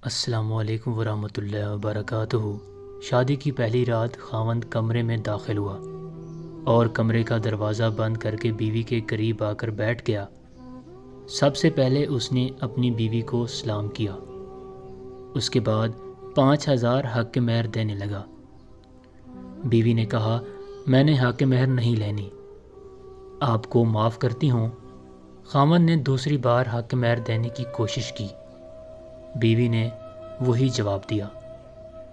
السلام علیکم ورحمۃ اللہ وبرکاتہ۔ شادی کی پہلی رات خاوند کمرے میں داخل ہوا اور کمرے کا دروازہ بند کر کے بیوی کے قریب آ کر بیٹھ گیا۔ سب سے پہلے اس نے اپنی بیوی کو سلام کیا، اس کے بعد 5,000 حق مہر دینے لگا۔ بیوی نے کہا، میں نے حق مہر نہیں لینی، آپ کو معاف کرتی ہوں۔ خاوند نے دوسری بار حق مہر دینے کی کوشش کی، بیوی نے وہی جواب دیا۔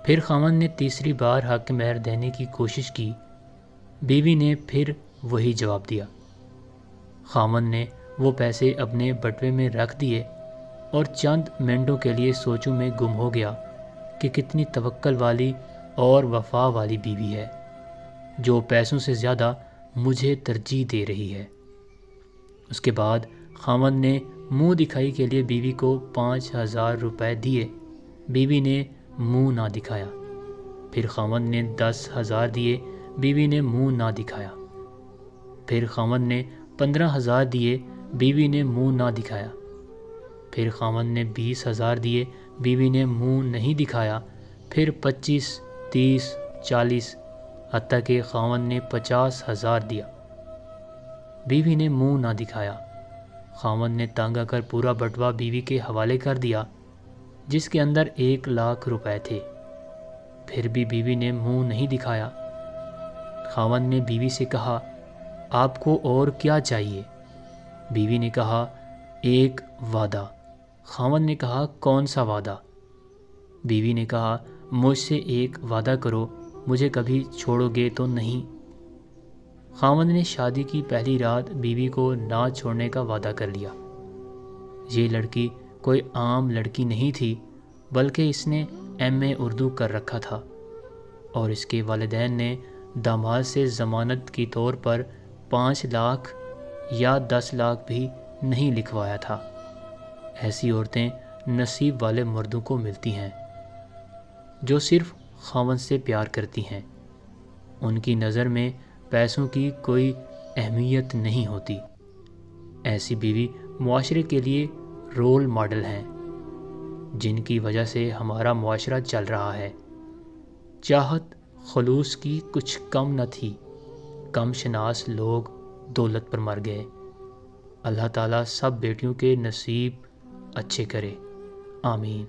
پھر خاوند نے تیسری بار حق مہر دینے کی کوشش کی، بیوی نے پھر وہی جواب دیا۔ خاوند نے وہ پیسے اپنے بٹوے میں رکھ دیے اور چند منٹوں کے لیے سوچوں میں گم ہو گیا کہ کتنی توکل والی اور وفا والی بیوی ہے، جو پیسوں سے زیادہ مجھے ترجیح دے رہی ہے۔ اس کے بعد خاوند نے منہ دکھائی کے لیے بیوی کو 5,000 روپے دیے، بیوی نے منہ نہ دکھایا۔ پھر خاوند نے 10,000 دیے، بیوی نے منہ نہ دکھایا۔ پھر خاوند نے 15,000 دیے، بیوی نے منہ نہ دکھایا۔ پھر خاوند نے 20,000 دیے، بیوی نے منہ نہیں دکھایا۔ پھر 25، 30، 40، حتیٰ کہ خاوند نے 50,000 دیا، بیوی نے منہ نہ دکھایا۔ خاوند نے تنگ آ کر پورا بٹوا بیوی کے حوالے کر دیا، جس کے اندر 1,00,000 روپے تھے، پھر بھی بیوی نے منہ نہیں دکھایا۔ خاوند نے بیوی سے کہا، آپ کو اور کیا چاہیے؟ بیوی نے کہا، ایک وعدہ۔ خاوند نے کہا، کون سا وعدہ؟ بیوی نے کہا، مجھ سے ایک وعدہ کرو، مجھے کبھی چھوڑو گے تو نہیں؟ خاوند نے شادی کی پہلی رات بیوی کو نہ چھوڑنے کا وعدہ کر لیا۔ یہ لڑکی کوئی عام لڑکی نہیں تھی، بلکہ اس نے MA اردو کر رکھا تھا، اور اس کے والدین نے داماد سے ضمانت کے طور پر 5 لاکھ یا 10 لاکھ بھی نہیں لکھوایا تھا۔ ایسی عورتیں نصیب والے مردوں کو ملتی ہیں جو صرف خاوند سے پیار کرتی ہیں، ان کی نظر میں پیسوں کی کوئی اہمیت نہیں ہوتی۔ ایسی بیوی معاشرے کے لیے رول ماڈل ہیں، جن کی وجہ سے ہمارا معاشرہ چل رہا ہے۔ چاہت خلوص کی کچھ کم نہ تھی، کم شناس لوگ دولت پر مر گئے۔ اللہ تعالیٰ سب بیٹیوں کے نصیب اچھے کرے، آمین۔